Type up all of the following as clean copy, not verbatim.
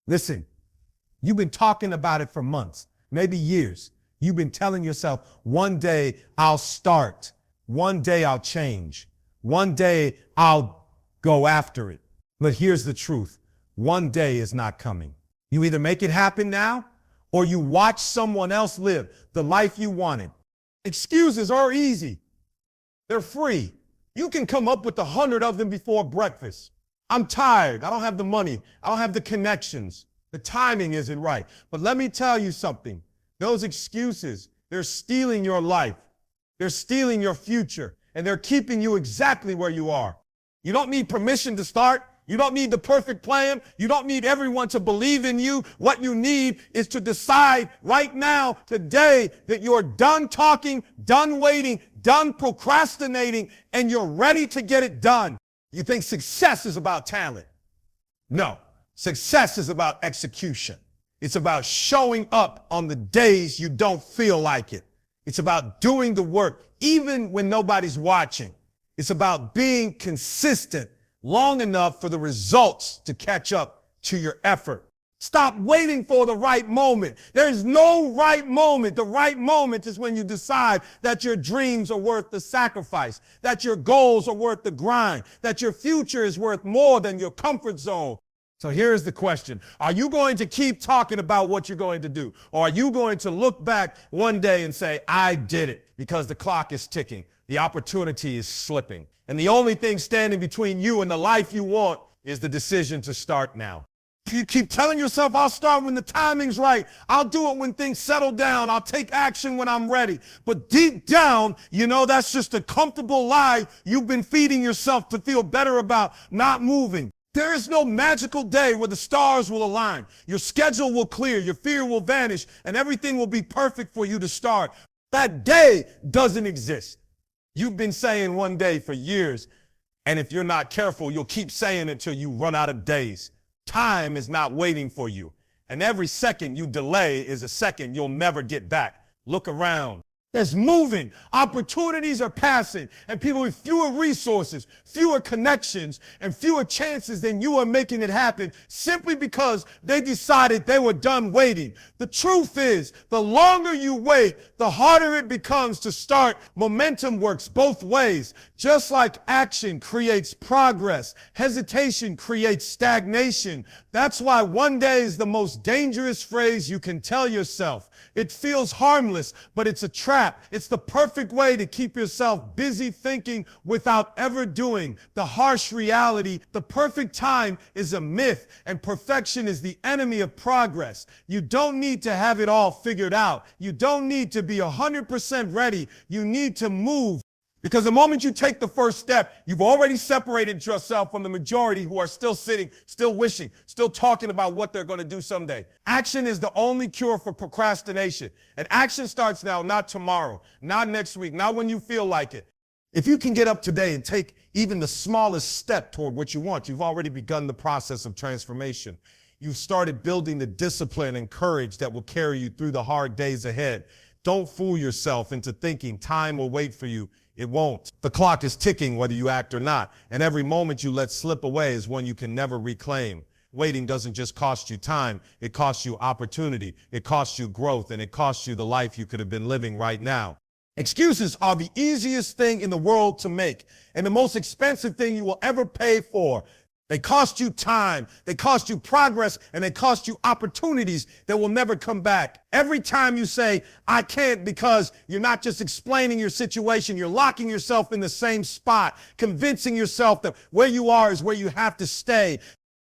Listen, you've been talking about it for months, maybe years. You've been telling yourself, one day I'll start. One day I'll change. One day I'll go after it. But here's the truth. One day is not coming. You either make it happen now or you watch someone else live the life you wanted. Excuses are easy. They're free. You can come up with 100 of them before breakfast. I'm tired. I don't have the money. I don't have the connections. The timing isn't right. But let me tell you something. Those excuses, they're stealing your life. They're stealing your future. And they're keeping you exactly where you are. You don't need permission to start. You don't need the perfect plan. You don't need everyone to believe in you. What you need is to decide right now, today, that you're done talking, done waiting, done procrastinating, and you're ready to get it done. You think success is about talent? No. Success is about execution. It's about showing up on the days you don't feel like it. It's about doing the work even when nobody's watching. It's about being consistent long enough for the results to catch up to your effort. Stop waiting for the right moment. There's no right moment. The right moment is when you decide that your dreams are worth the sacrifice, that your goals are worth the grind, that your future is worth more than your comfort zone. So here's the question. Are you going to keep talking about what you're going to do? Or are you going to look back one day and say, I did it, because the clock is ticking, the opportunity is slipping, and the only thing standing between you and the life you want is the decision to start now? You keep telling yourself, I'll start when the timing's right. I'll do it when things settle down. I'll take action when I'm ready. But deep down, you know that's just a comfortable lie you've been feeding yourself to feel better about not moving. There is no magical day where the stars will align. Your schedule will clear, your fear will vanish, and everything will be perfect for you to start. That day doesn't exist. You've been saying one day for years, and if you're not careful, you'll keep saying it till you run out of days. Time is not waiting for you, and every second you delay is a second you'll never get back. Look around. There's moving. Opportunities are passing, and people with fewer resources, fewer connections, and fewer chances than you are making it happen simply because they decided they were done waiting. The truth is, the longer you wait, the harder it becomes to start. Momentum works both ways. Just like action creates progress, hesitation creates stagnation. That's why one day is the most dangerous phrase you can tell yourself. It feels harmless, but it's a trap. It's the perfect way to keep yourself busy thinking without ever doing. The harsh reality, the perfect time is a myth, and perfection is the enemy of progress. You don't need to have it all figured out. You don't need to be 100% ready. You need to move. Because the moment you take the first step, you've already separated yourself from the majority who are still sitting, still wishing, still talking about what they're going to do someday. Action is the only cure for procrastination. And action starts now, not tomorrow, not next week, not when you feel like it. If you can get up today and take even the smallest step toward what you want, you've already begun the process of transformation. You've started building the discipline and courage that will carry you through the hard days ahead. Don't fool yourself into thinking time will wait for you. It won't. The clock is ticking whether you act or not, and every moment you let slip away is one you can never reclaim. Waiting doesn't just cost you time, it costs you opportunity, it costs you growth, and it costs you the life you could have been living right now. Excuses are the easiest thing in the world to make, and the most expensive thing you will ever pay for. They cost you time, they cost you progress, and they cost you opportunities that will never come back. Every time you say, I can't, because you're not just explaining your situation, you're locking yourself in the same spot, convincing yourself that where you are is where you have to stay.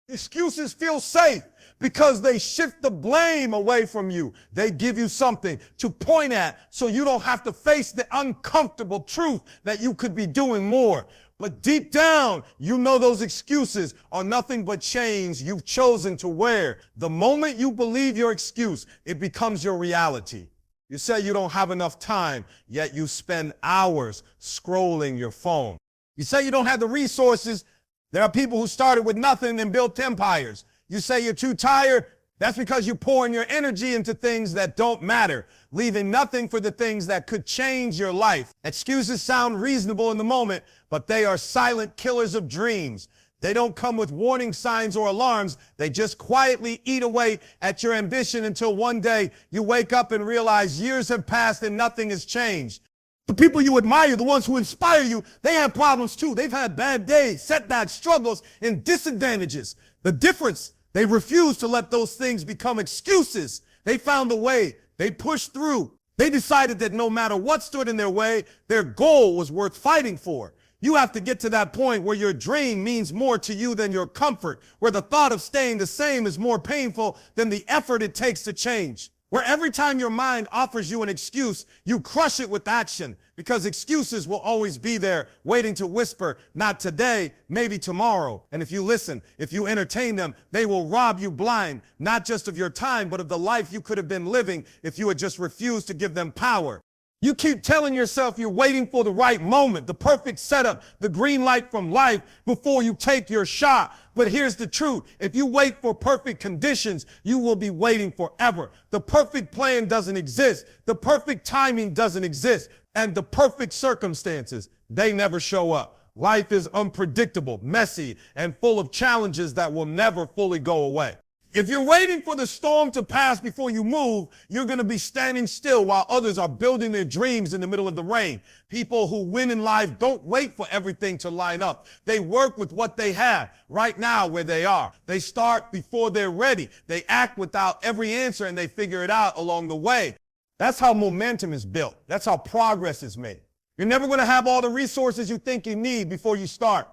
Excuses feel safe because they shift the blame away from you. They give you something to point at so you don't have to face the uncomfortable truth that you could be doing more. But deep down, you know those excuses are nothing but chains you've chosen to wear. The moment you believe your excuse, it becomes your reality. You say you don't have enough time, yet you spend hours scrolling your phone. You say you don't have the resources. There are people who started with nothing and built empires. You say you're too tired. That's because you're pouring your energy into things that don't matter, leaving nothing for the things that could change your life. Excuses sound reasonable in the moment, but they are silent killers of dreams. They don't come with warning signs or alarms. They just quietly eat away at your ambition until one day you wake up and realize years have passed and nothing has changed. The people you admire, the ones who inspire you, they have problems too. They've had bad days, setbacks, struggles, and disadvantages. The difference, they refuse to let those things become excuses. They found a way. They pushed through. They decided that no matter what stood in their way, their goal was worth fighting for. You have to get to that point where your dream means more to you than your comfort, where the thought of staying the same is more painful than the effort it takes to change, where every time your mind offers you an excuse, you crush it with action, because excuses will always be there waiting to whisper, not today, maybe tomorrow. And if you listen, if you entertain them, they will rob you blind, not just of your time, but of the life you could have been living if you had just refused to give them power. You keep telling yourself you're waiting for the right moment, the perfect setup, the green light from life before you take your shot. But here's the truth. If you wait for perfect conditions, you will be waiting forever. The perfect plan doesn't exist. The perfect timing doesn't exist. And the perfect circumstances, they never show up. Life is unpredictable, messy, and full of challenges that will never fully go away. If you're waiting for the storm to pass before you move, you're going to be standing still while others are building their dreams in the middle of the rain. People who win in life don't wait for everything to line up. They work with what they have right now where they are. They start before they're ready. They act without every answer, and they figure it out along the way. That's how momentum is built. That's how progress is made. You're never going to have all the resources you think you need before you start.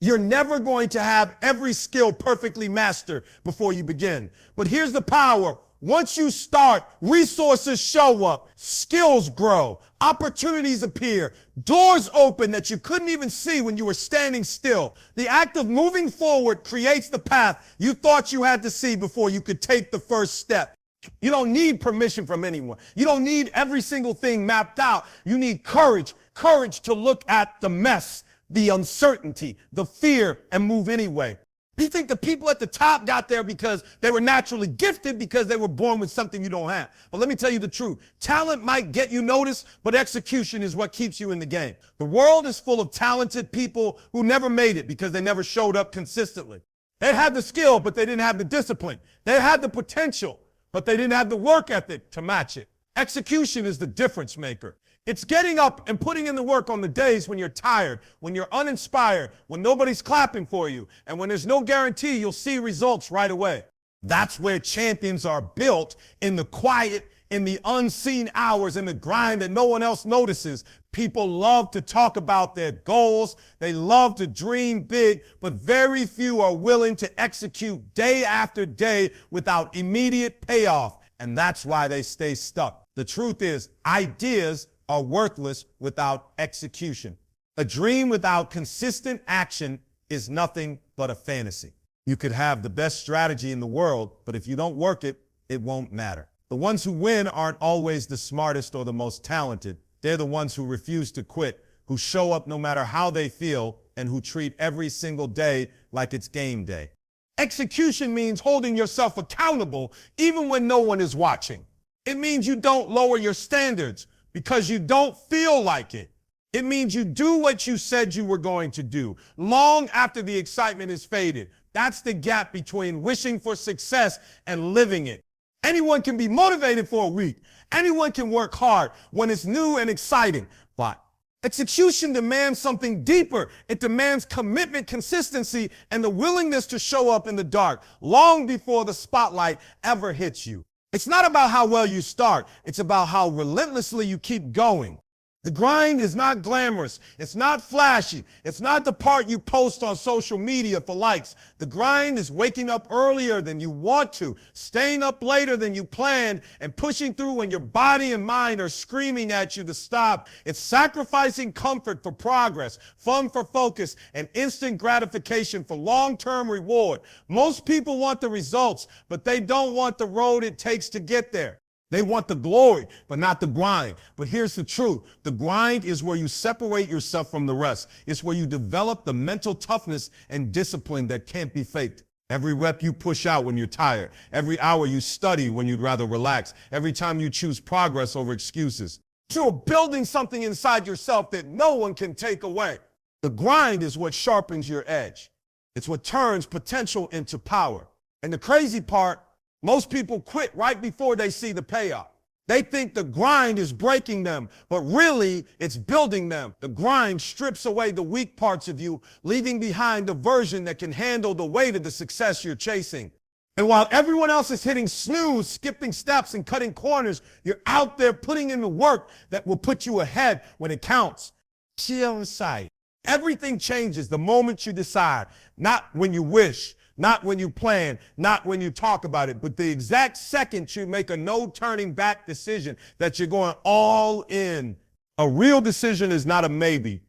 You're never going to have every skill perfectly mastered before you begin. But here's the power. Once you start, resources show up, skills grow, opportunities appear, doors open that you couldn't even see when you were standing still. The act of moving forward creates the path you thought you had to see before you could take the first step. You don't need permission from anyone. You don't need every single thing mapped out. You need courage to look at the mess, the uncertainty, the fear, and move anyway. You think the people at the top got there because they were naturally gifted, because they were born with something you don't have. But let me tell you the truth. Talent might get you noticed, but execution is what keeps you in the game. The world is full of talented people who never made it because they never showed up consistently. They had the skill, but they didn't have the discipline. They had the potential, but they didn't have the work ethic to match it. Execution is the difference maker. It's getting up and putting in the work on the days when you're tired, when you're uninspired, when nobody's clapping for you, and when there's no guarantee you'll see results right away. That's where champions are built, in the quiet, in the unseen hours, in the grind that no one else notices. People love to talk about their goals. They love to dream big, but very few are willing to execute day after day without immediate payoff. And that's why they stay stuck. The truth is, ideas are worthless without execution. A dream without consistent action is nothing but a fantasy. You could have the best strategy in the world, but if you don't work it, it won't matter. The ones who win aren't always the smartest or the most talented. They're the ones who refuse to quit, who show up no matter how they feel, and who treat every single day like it's game day. Execution means holding yourself accountable even when no one is watching. It means you don't lower your standards because you don't feel like it. It means you do what you said you were going to do, long after the excitement is faded. That's the gap between wishing for success and living it. Anyone can be motivated for a week. Anyone can work hard when it's new and exciting. But execution demands something deeper. It demands commitment, consistency, and the willingness to show up in the dark long before the spotlight ever hits you. It's not about how well you start. It's about how relentlessly you keep going. The grind is not glamorous. It's not flashy. It's not the part you post on social media for likes. The grind is waking up earlier than you want to, staying up later than you planned, and pushing through when your body and mind are screaming at you to stop. It's sacrificing comfort for progress, fun for focus, and instant gratification for long-term reward. Most people want the results, but they don't want the road it takes to get there. They want the glory, but not the grind. But here's the truth. The grind is where you separate yourself from the rest. It's where you develop the mental toughness and discipline that can't be faked. Every rep you push out when you're tired. Every hour you study when you'd rather relax. Every time you choose progress over excuses. You're building something inside yourself that no one can take away. The grind is what sharpens your edge. It's what turns potential into power. And the crazy part, most people quit right before they see the payoff. They think the grind is breaking them, but really it's building them. The grind strips away the weak parts of you, leaving behind the version that can handle the weight of the success you're chasing. And while everyone else is hitting snooze, skipping steps, and cutting corners, you're out there putting in the work that will put you ahead when it counts. Chill inside. Everything changes the moment you decide, not when you wish, not when you plan, not when you talk about it, but the exact second you make a no turning back decision that you're going all in. A real decision is not a maybe.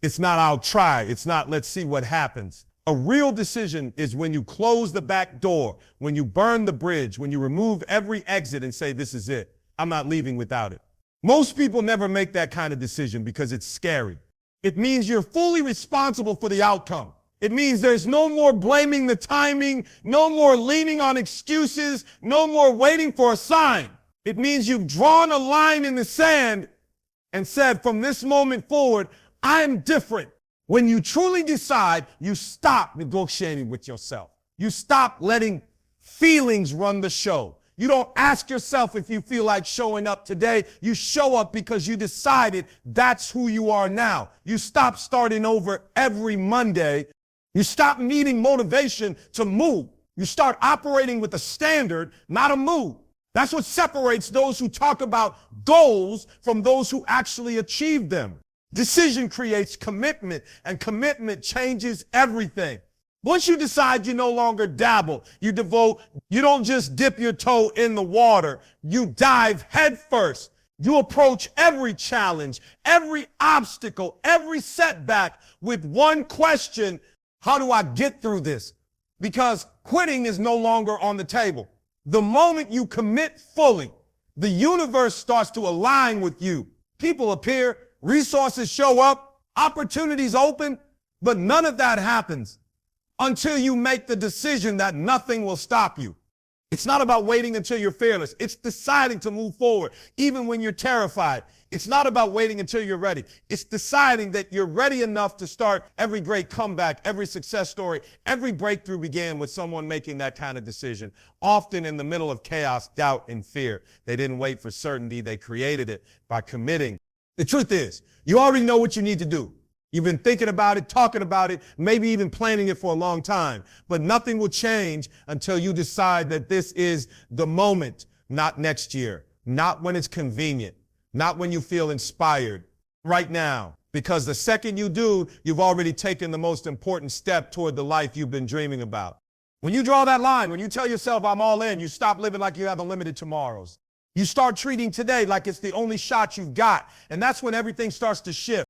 It's not I'll try. It's not let's see what happens. A real decision is when you close the back door, when you burn the bridge, when you remove every exit and say, this is it. I'm not leaving without it. Most people never make that kind of decision because it's scary. It means you're fully responsible for the outcome. It means there's no more blaming the timing, no more leaning on excuses, no more waiting for a sign. It means you've drawn a line in the sand and said, from this moment forward, I'm different. When you truly decide, you stop negotiating with yourself. You stop letting feelings run the show. You don't ask yourself if you feel like showing up today. You show up because you decided that's who you are now. You stop starting over every Monday. You stop needing motivation to move. You start operating with a standard, not a mood. That's what separates those who talk about goals from those who actually achieve them. Decision creates commitment, and commitment changes everything. Once you decide you no longer dabble, you devote, you don't just dip your toe in the water, you dive headfirst. You approach every challenge, every obstacle, every setback with one question: how do I get through this? Because quitting is no longer on the table. The moment you commit fully, the universe starts to align with you. People appear, resources show up, opportunities open, but none of that happens until you make the decision that nothing will stop you. It's not about waiting until you're fearless. It's deciding to move forward, even when you're terrified. It's not about waiting until you're ready. It's deciding that you're ready enough to start. Every great comeback, every success story, every breakthrough began with someone making that kind of decision, often in the middle of chaos, doubt, and fear. They didn't wait for certainty. They created it by committing. The truth is, you already know what you need to do. You've been thinking about it, talking about it, maybe even planning it for a long time. But nothing will change until you decide that this is the moment, not next year, not when it's convenient, not when you feel inspired, right now. Because the second you do, you've already taken the most important step toward the life you've been dreaming about. When you draw that line, when you tell yourself, I'm all in, you stop living like you have unlimited tomorrows. You start treating today like it's the only shot you've got. And that's when everything starts to shift.